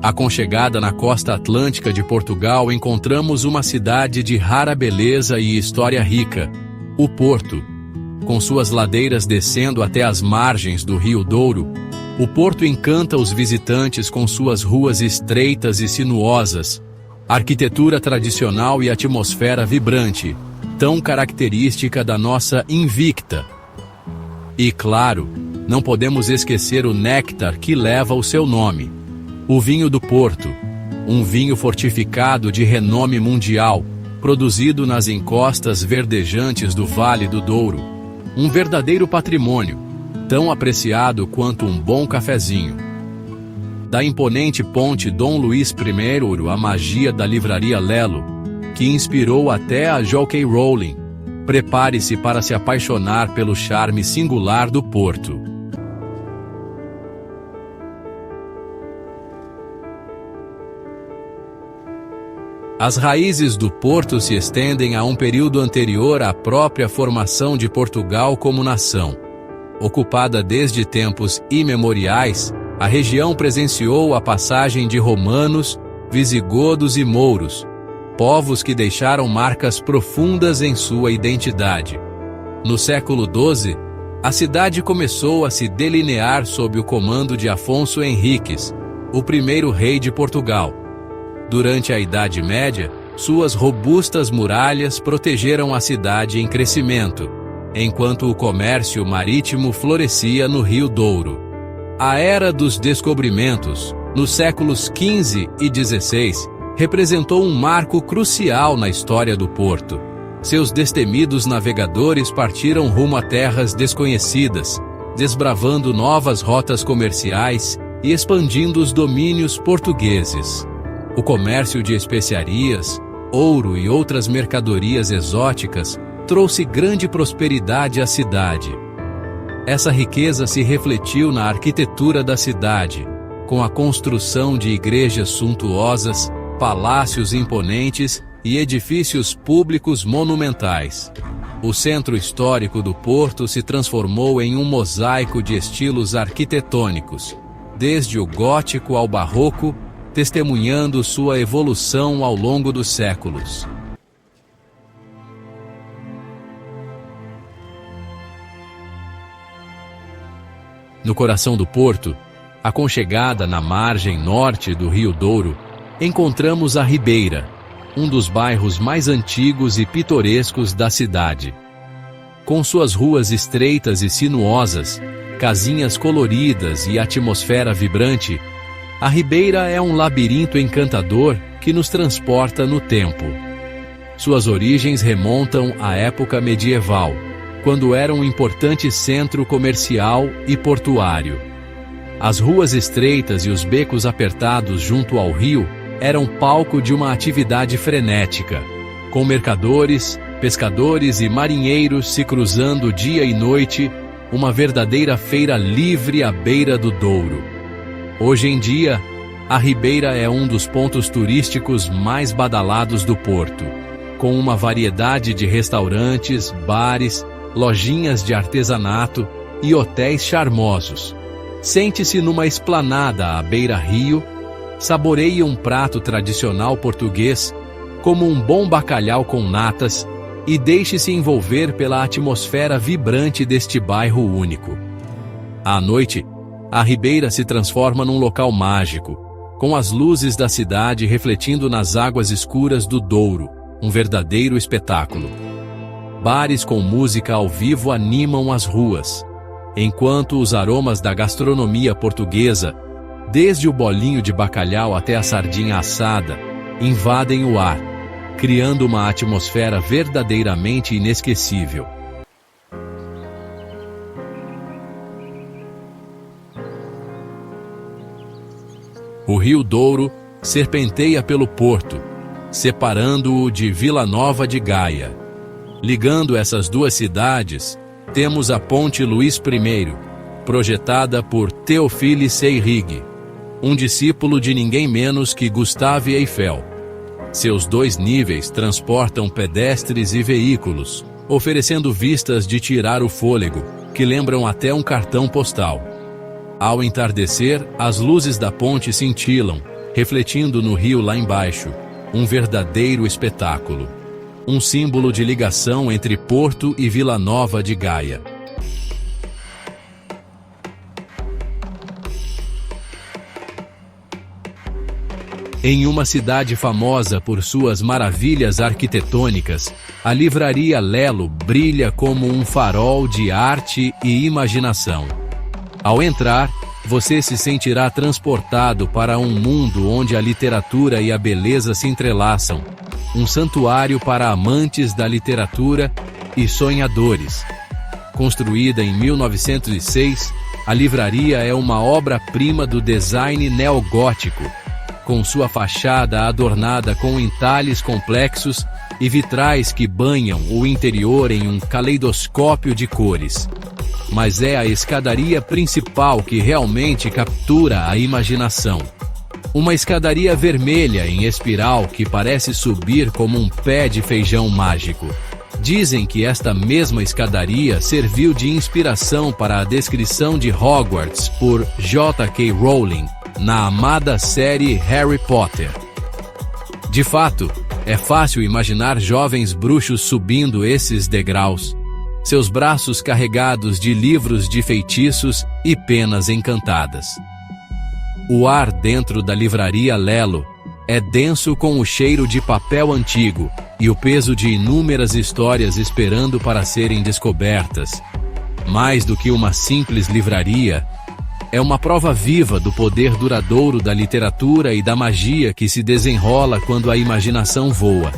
Aconchegada na costa atlântica de Portugal, encontramos uma cidade de rara beleza e história rica, o Porto. Com suas ladeiras descendo até as margens do Rio Douro, o Porto encanta os visitantes com suas ruas estreitas e sinuosas, arquitetura tradicional e atmosfera vibrante, tão característica da nossa Invicta. E claro, não podemos esquecer o néctar que leva o seu nome. O vinho do Porto, um vinho fortificado de renome mundial, produzido nas encostas verdejantes do Vale do Douro. Um verdadeiro patrimônio, tão apreciado quanto um bom cafezinho. Da imponente ponte Dom Luís I, a magia da livraria Lelo, que inspirou até a J.K. Rowling. Prepare-se para se apaixonar pelo charme singular do Porto. As raízes do Porto se estendem a um período anterior à própria formação de Portugal como nação. Ocupada desde tempos imemoriais, a região presenciou a passagem de romanos, visigodos e mouros, povos que deixaram marcas profundas em sua identidade. No século XII, a cidade começou a se delinear sob o comando de Afonso Henriques, o primeiro rei de Portugal. Durante a Idade Média, suas robustas muralhas protegeram a cidade em crescimento, enquanto o comércio marítimo florescia no Rio Douro. A Era dos Descobrimentos, nos séculos XV e XVI, representou um marco crucial na história do Porto. Seus destemidos navegadores partiram rumo a terras desconhecidas, desbravando novas rotas comerciais e expandindo os domínios portugueses. O comércio de especiarias, ouro e outras mercadorias exóticas trouxe grande prosperidade à cidade. Essa riqueza se refletiu na arquitetura da cidade, com a construção de igrejas suntuosas, palácios imponentes e edifícios públicos monumentais. O centro histórico do Porto se transformou em um mosaico de estilos arquitetônicos, desde o gótico ao barroco, testemunhando sua evolução ao longo dos séculos. No coração do Porto, aconchegada na margem norte do Rio Douro, encontramos a Ribeira, um dos bairros mais antigos e pitorescos da cidade. Com suas ruas estreitas e sinuosas, casinhas coloridas e atmosfera vibrante, a Ribeira é um labirinto encantador que nos transporta no tempo. Suas origens remontam à época medieval, quando era um importante centro comercial e portuário. As ruas estreitas e os becos apertados junto ao rio eram palco de uma atividade frenética, com mercadores, pescadores e marinheiros se cruzando dia e noite, uma verdadeira feira livre à beira do Douro. Hoje em dia, a Ribeira é um dos pontos turísticos mais badalados do Porto, com uma variedade de restaurantes, bares, lojinhas de artesanato e hotéis charmosos. Sente-se numa esplanada à beira-rio, saboreie um prato tradicional português, como um bom bacalhau com natas, e deixe-se envolver pela atmosfera vibrante deste bairro único. À noite, a Ribeira se transforma num local mágico, com as luzes da cidade refletindo nas águas escuras do Douro, um verdadeiro espetáculo. Bares com música ao vivo animam as ruas, enquanto os aromas da gastronomia portuguesa, desde o bolinho de bacalhau até a sardinha assada, invadem o ar, criando uma atmosfera verdadeiramente inesquecível. O Rio Douro serpenteia pelo Porto, separando-o de Vila Nova de Gaia. Ligando essas duas cidades, temos a Ponte Luís I, projetada por Théophile Seyrig, um discípulo de ninguém menos que Gustave Eiffel. Seus dois níveis transportam pedestres e veículos, oferecendo vistas de tirar o fôlego, que lembram até um cartão postal. Ao entardecer, as luzes da ponte cintilam, refletindo no rio lá embaixo, um verdadeiro espetáculo. Um símbolo de ligação entre Porto e Vila Nova de Gaia. Em uma cidade famosa por suas maravilhas arquitetônicas, a Livraria Lelo brilha como um farol de arte e imaginação. Ao entrar, você se sentirá transportado para um mundo onde a literatura e a beleza se entrelaçam. Um santuário para amantes da literatura e sonhadores. Construída em 1906, a livraria é uma obra-prima do design neogótico, com sua fachada adornada com entalhes complexos e vitrais que banham o interior em um caleidoscópio de cores. Mas é a escadaria principal que realmente captura a imaginação. Uma escadaria vermelha em espiral que parece subir como um pé de feijão mágico. Dizem que esta mesma escadaria serviu de inspiração para a descrição de Hogwarts por J.K. Rowling na amada série Harry Potter. De fato, é fácil imaginar jovens bruxos subindo esses degraus, seus braços carregados de livros de feitiços e penas encantadas. O ar dentro da livraria Lelo é denso com o cheiro de papel antigo e o peso de inúmeras histórias esperando para serem descobertas. Mais do que uma simples livraria, é uma prova viva do poder duradouro da literatura e da magia que se desenrola quando a imaginação voa.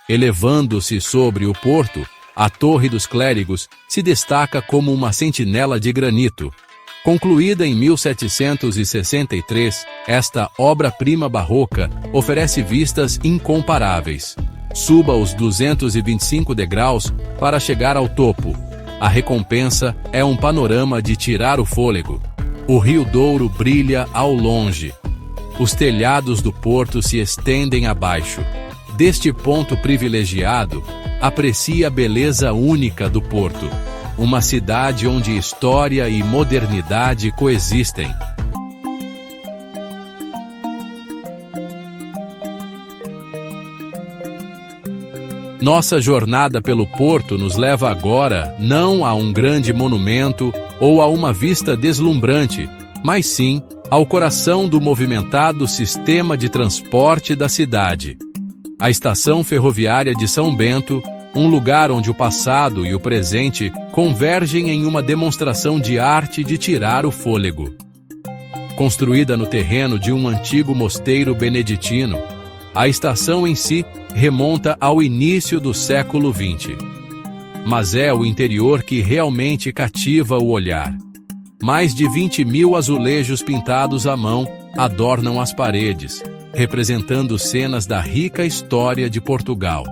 Elevando-se sobre o porto, a Torre dos Clérigos se destaca como uma sentinela de granito. Concluída em 1763, esta obra-prima barroca oferece vistas incomparáveis. Suba os 225 degraus para chegar ao topo. A recompensa é um panorama de tirar o fôlego. O Rio Douro brilha ao longe. Os telhados do porto se estendem abaixo. Deste ponto privilegiado, aprecie a beleza única do Porto, uma cidade onde história e modernidade coexistem. Nossa jornada pelo Porto nos leva agora não a um grande monumento ou a uma vista deslumbrante, mas sim ao coração do movimentado sistema de transporte da cidade. A Estação Ferroviária de São Bento, um lugar onde o passado e o presente convergem em uma demonstração de arte de tirar o fôlego. Construída no terreno de um antigo mosteiro beneditino, a estação em si remonta ao início do século XX. Mas é o interior que realmente cativa o olhar. Mais de 20.000 azulejos pintados à mão adornam as paredes, representando cenas da rica história de Portugal.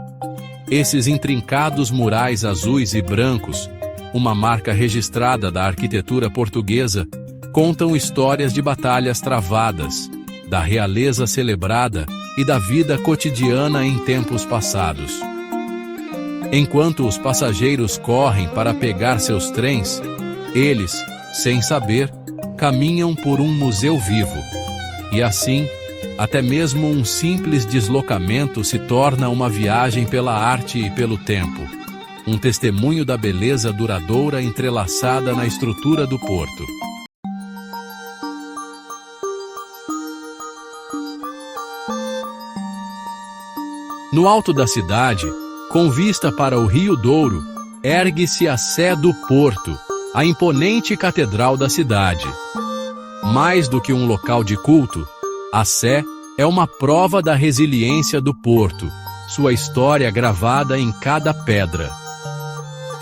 Esses intrincados murais azuis e brancos, uma marca registrada da arquitetura portuguesa, contam histórias de batalhas travadas, da realeza celebrada e da vida cotidiana em tempos passados. Enquanto os passageiros correm para pegar seus trens, eles, sem saber, caminham por um museu vivo. E assim, até mesmo um simples deslocamento se torna uma viagem pela arte e pelo tempo, um testemunho da beleza duradoura entrelaçada na estrutura do porto. No alto da cidade, com vista para o Rio Douro, ergue-se a Sé do Porto, a imponente catedral da cidade. Mais do que um local de culto, a Sé é uma prova da resiliência do porto, sua história gravada em cada pedra.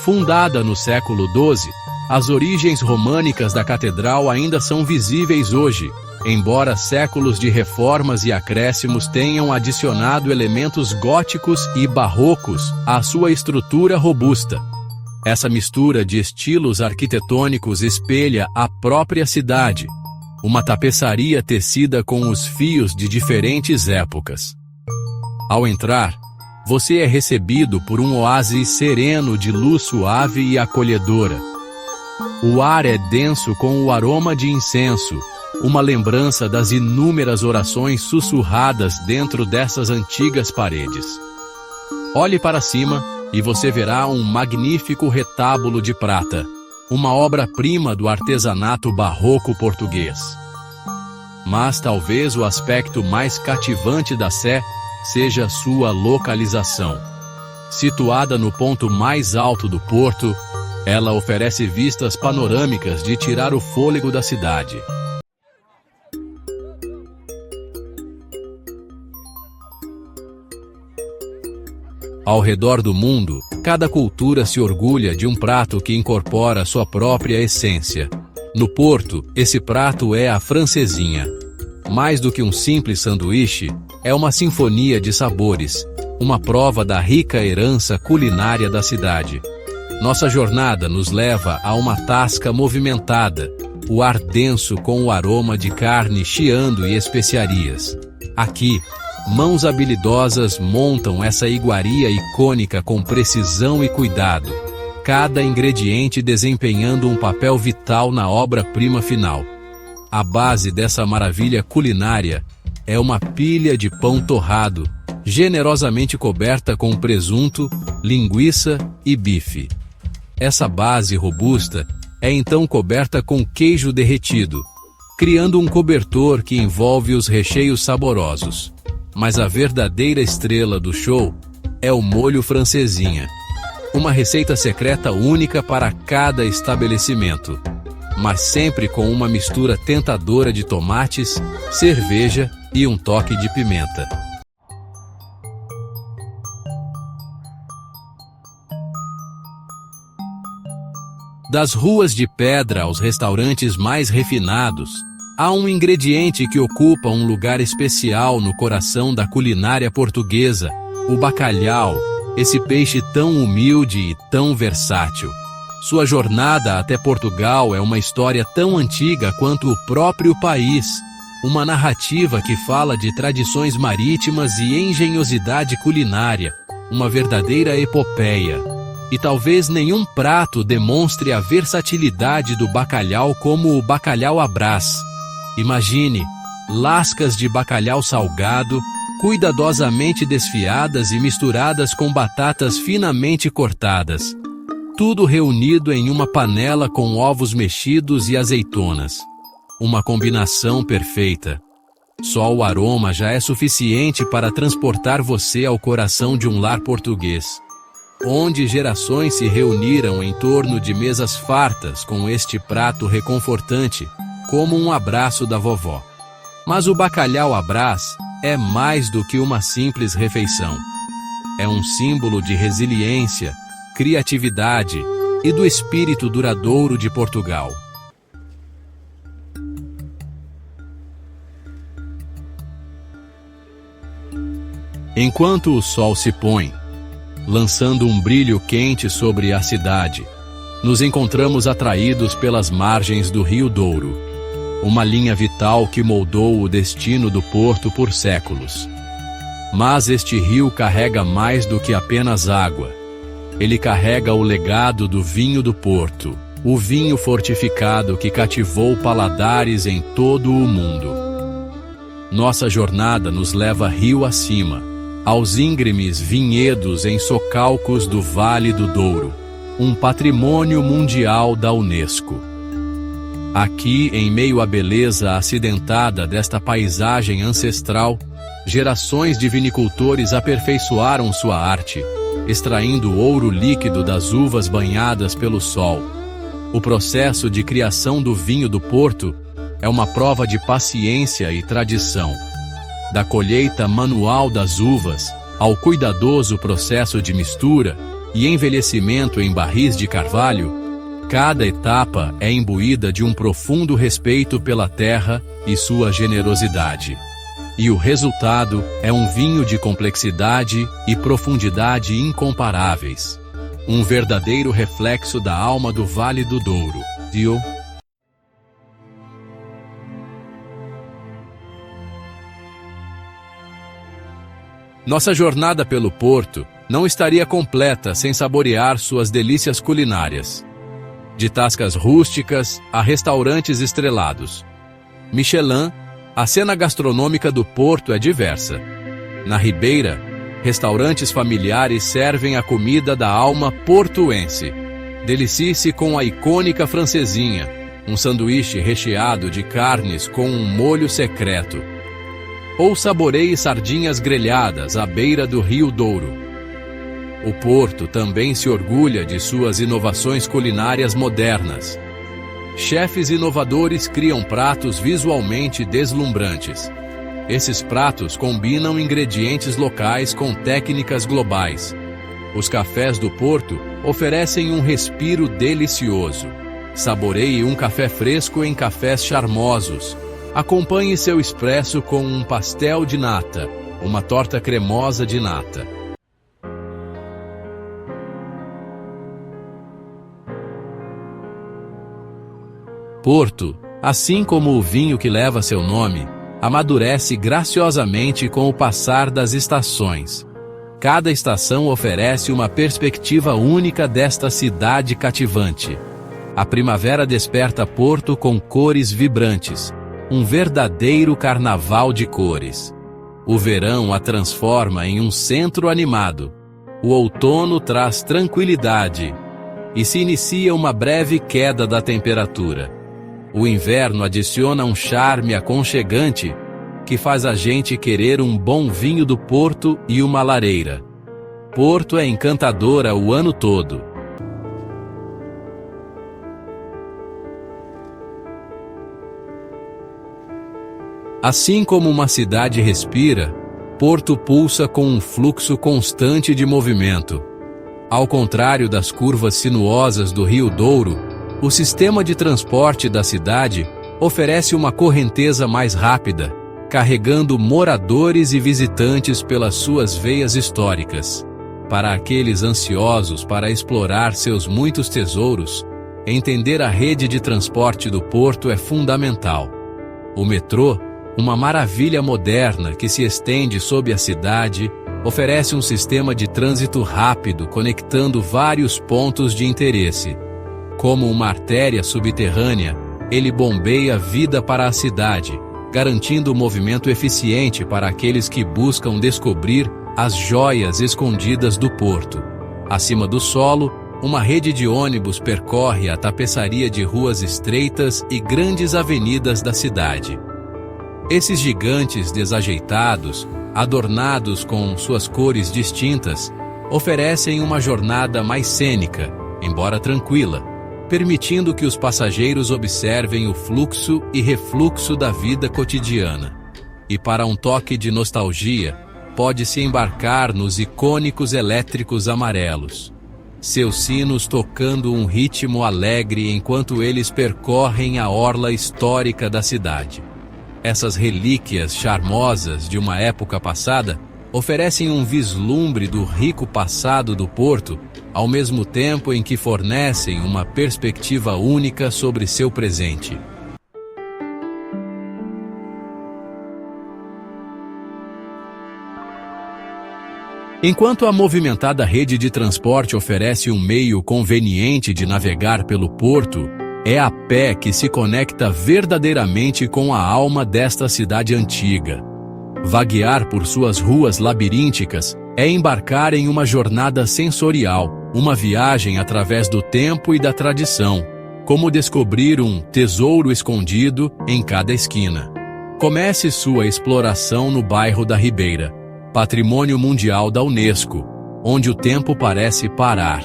Fundada no século XII, as origens românicas da catedral ainda são visíveis hoje, embora séculos de reformas e acréscimos tenham adicionado elementos góticos e barrocos à sua estrutura robusta. Essa mistura de estilos arquitetônicos espelha a própria cidade, uma tapeçaria tecida com os fios de diferentes épocas. Ao entrar, você é recebido por um oásis sereno de luz suave e acolhedora. O ar é denso com o aroma de incenso, uma lembrança das inúmeras orações sussurradas dentro dessas antigas paredes. Olhe para cima e você verá um magnífico retábulo de prata, uma obra-prima do artesanato barroco português. Mas talvez o aspecto mais cativante da Sé seja sua localização. Situada no ponto mais alto do porto, ela oferece vistas panorâmicas de tirar o fôlego da cidade. Ao redor do mundo, cada cultura se orgulha de um prato que incorpora sua própria essência. No Porto, esse prato é a francesinha. Mais do que um simples sanduíche, é uma sinfonia de sabores, uma prova da rica herança culinária da cidade. Nossa jornada nos leva a uma tasca movimentada, o ar denso com o aroma de carne chiando e especiarias. Aqui, mãos habilidosas montam essa iguaria icônica com precisão e cuidado, cada ingrediente desempenhando um papel vital na obra-prima final. A base dessa maravilha culinária é uma pilha de pão torrado, generosamente coberta com presunto, linguiça e bife. Essa base robusta é então coberta com queijo derretido, criando um cobertor que envolve os recheios saborosos. Mas a verdadeira estrela do show é o molho francesinha, uma receita secreta única para cada estabelecimento, mas sempre com uma mistura tentadora de tomates, cerveja e um toque de pimenta. Das ruas de pedra aos restaurantes mais refinados, há um ingrediente que ocupa um lugar especial no coração da culinária portuguesa: o bacalhau, esse peixe tão humilde e tão versátil. Sua jornada até Portugal é uma história tão antiga quanto o próprio país, uma narrativa que fala de tradições marítimas e engenhosidade culinária, uma verdadeira epopeia. E talvez nenhum prato demonstre a versatilidade do bacalhau como o bacalhau à Brás. Imagine, lascas de bacalhau salgado, cuidadosamente desfiadas e misturadas com batatas finamente cortadas. Tudo reunido em uma panela com ovos mexidos e azeitonas. Uma combinação perfeita. Só o aroma já é suficiente para transportar você ao coração de um lar português, onde gerações se reuniram em torno de mesas fartas com este prato reconfortante, como um abraço da vovó. Mas o bacalhau à Brás é mais do que uma simples refeição. É um símbolo de resiliência, criatividade e do espírito duradouro de Portugal. Enquanto o sol se põe, lançando um brilho quente sobre a cidade, nos encontramos atraídos pelas margens do Rio Douro, uma linha vital que moldou o destino do Porto por séculos. Mas este rio carrega mais do que apenas água. Ele carrega o legado do vinho do Porto, o vinho fortificado que cativou paladares em todo o mundo. Nossa jornada nos leva rio acima, aos íngremes vinhedos em socalcos do Vale do Douro, um patrimônio mundial da Unesco. Aqui, em meio à beleza acidentada desta paisagem ancestral, gerações de vinicultores aperfeiçoaram sua arte, extraindo o ouro líquido das uvas banhadas pelo sol. O processo de criação do vinho do Porto é uma prova de paciência e tradição. Da colheita manual das uvas ao cuidadoso processo de mistura e envelhecimento em barris de carvalho, cada etapa é imbuída de um profundo respeito pela terra e sua generosidade. E o resultado é um vinho de complexidade e profundidade incomparáveis. Um verdadeiro reflexo da alma do Vale do Douro. Dio. Nossa jornada pelo Porto não estaria completa sem saborear suas delícias culinárias. de tascas rústicas a restaurantes estrelados. Michelin, a cena gastronômica do Porto é diversa. Na Ribeira, restaurantes familiares servem a comida da alma portuense. Delicie-se com a icônica francesinha, um sanduíche recheado de carnes com um molho secreto. Ou saboreie sardinhas grelhadas à beira do Rio Douro. O Porto também se orgulha de suas inovações culinárias modernas. Chefes inovadores criam pratos visualmente deslumbrantes. Esses pratos combinam ingredientes locais com técnicas globais. Os cafés do Porto oferecem um respiro delicioso. Saboreie um café fresco em cafés charmosos. Acompanhe seu expresso com um pastel de nata, uma torta cremosa de nata. Porto, assim como o vinho que leva seu nome, amadurece graciosamente com o passar das estações. Cada estação oferece uma perspectiva única desta cidade cativante. A primavera desperta Porto com cores vibrantes, um verdadeiro carnaval de cores. O verão a transforma em um centro animado. O outono traz tranquilidade e se inicia uma breve queda da temperatura. O inverno adiciona um charme aconchegante que faz a gente querer um bom vinho do Porto e uma lareira. Porto é encantadora o ano todo. Assim como uma cidade respira, Porto pulsa com um fluxo constante de movimento. Ao contrário das curvas sinuosas do Rio Douro, o sistema de transporte da cidade oferece uma correnteza mais rápida, carregando moradores e visitantes pelas suas veias históricas. Para aqueles ansiosos para explorar seus muitos tesouros, entender a rede de transporte do Porto é fundamental. O metrô, uma maravilha moderna que se estende sob a cidade, oferece um sistema de trânsito rápido conectando vários pontos de interesse. Como uma artéria subterrânea, ele bombeia vida para a cidade, garantindo um movimento eficiente para aqueles que buscam descobrir as joias escondidas do Porto. Acima do solo, uma rede de ônibus percorre a tapeçaria de ruas estreitas e grandes avenidas da cidade. Esses gigantes desajeitados, adornados com suas cores distintas, oferecem uma jornada mais cênica, embora tranquila, permitindo que os passageiros observem o fluxo e refluxo da vida cotidiana. E para um toque de nostalgia, pode-se embarcar nos icônicos elétricos amarelos. Seus sinos tocando um ritmo alegre enquanto eles percorrem a orla histórica da cidade. Essas relíquias charmosas de uma época passada oferecem um vislumbre do rico passado do Porto, ao mesmo tempo em que fornecem uma perspectiva única sobre seu presente. Enquanto a movimentada rede de transporte oferece um meio conveniente de navegar pelo Porto, é a pé que se conecta verdadeiramente com a alma desta cidade antiga. Vaguear por suas ruas labirínticas é embarcar em uma jornada sensorial, uma viagem através do tempo e da tradição, como descobrir um tesouro escondido em cada esquina. Comece sua exploração no bairro da Ribeira, Patrimônio Mundial da Unesco, onde o tempo parece parar.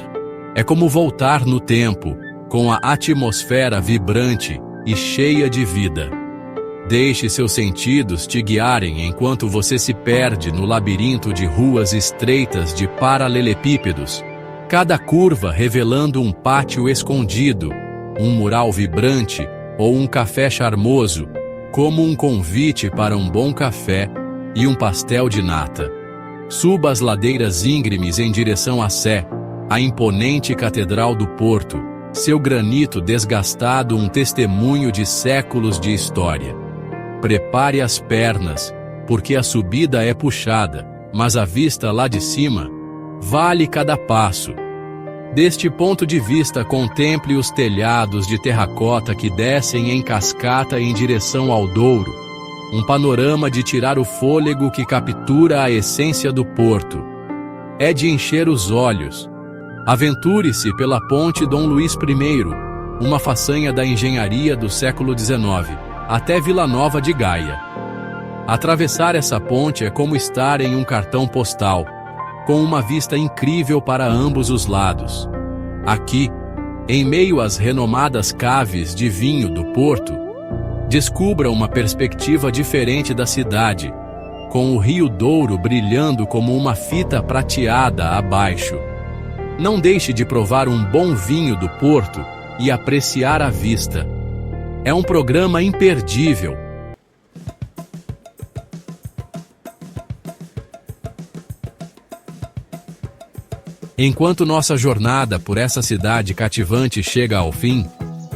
É como voltar no tempo, com a atmosfera vibrante e cheia de vida. Deixe seus sentidos te guiarem enquanto você se perde no labirinto de ruas estreitas de paralelepípedos, cada curva revelando um pátio escondido, um mural vibrante ou um café charmoso, como um convite para um bom café e um pastel de nata. Suba as ladeiras íngremes em direção à Sé, a imponente Catedral do Porto, seu granito desgastado um testemunho de séculos de história. Prepare as pernas, porque a subida é puxada, mas a vista lá de cima vale cada passo. Deste ponto de vista, contemple os telhados de terracota que descem em cascata em direção ao Douro. Um panorama de tirar o fôlego que captura a essência do porto. É de encher os olhos. Aventure-se pela ponte Dom Luís I, uma façanha da engenharia do século XIX, até Vila Nova de Gaia. Atravessar essa ponte é como estar em um cartão postal, com uma vista incrível para ambos os lados. Aqui, em meio às renomadas caves de vinho do porto, descubra uma perspectiva diferente da cidade, com o Rio Douro brilhando como uma fita prateada abaixo. Não deixe de provar um bom vinho do porto e apreciar a vista. É um programa imperdível. Enquanto nossa jornada por essa cidade cativante chega ao fim,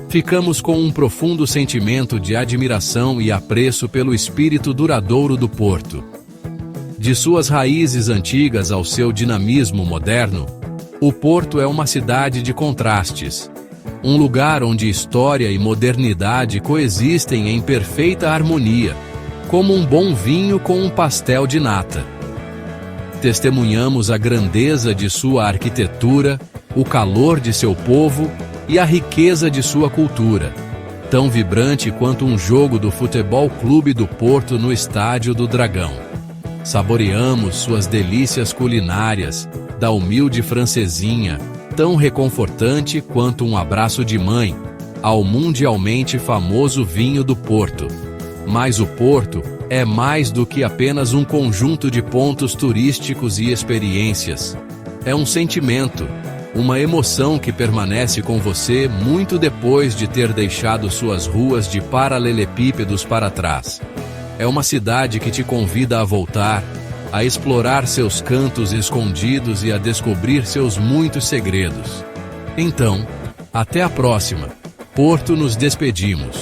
ficamos com um profundo sentimento de admiração e apreço pelo espírito duradouro do porto. De suas raízes antigas ao seu dinamismo moderno, o Porto é uma cidade de contrastes, um lugar onde história e modernidade coexistem em perfeita harmonia, como um bom vinho com um pastel de nata. Testemunhamos a grandeza de sua arquitetura, o calor de seu povo e a riqueza de sua cultura, tão vibrante quanto um jogo do Futebol Clube do Porto no Estádio do Dragão. Saboreamos suas delícias culinárias, da humilde francesinha, tão reconfortante quanto um abraço de mãe, ao mundialmente famoso vinho do Porto. Mas o Porto é mais do que apenas um conjunto de pontos turísticos e experiências. É um sentimento, uma emoção que permanece com você muito depois de ter deixado suas ruas de paralelepípedos para trás. É uma cidade que te convida a voltar, a explorar seus cantos escondidos e a descobrir seus muitos segredos. Então, até a próxima. Porto, nos despedimos.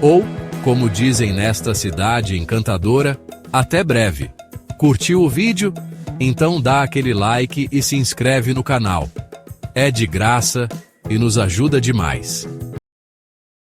Ou, como dizem nesta cidade encantadora, até breve. Curtiu o vídeo? Então dá aquele like e se inscreve no canal. É de graça e nos ajuda demais.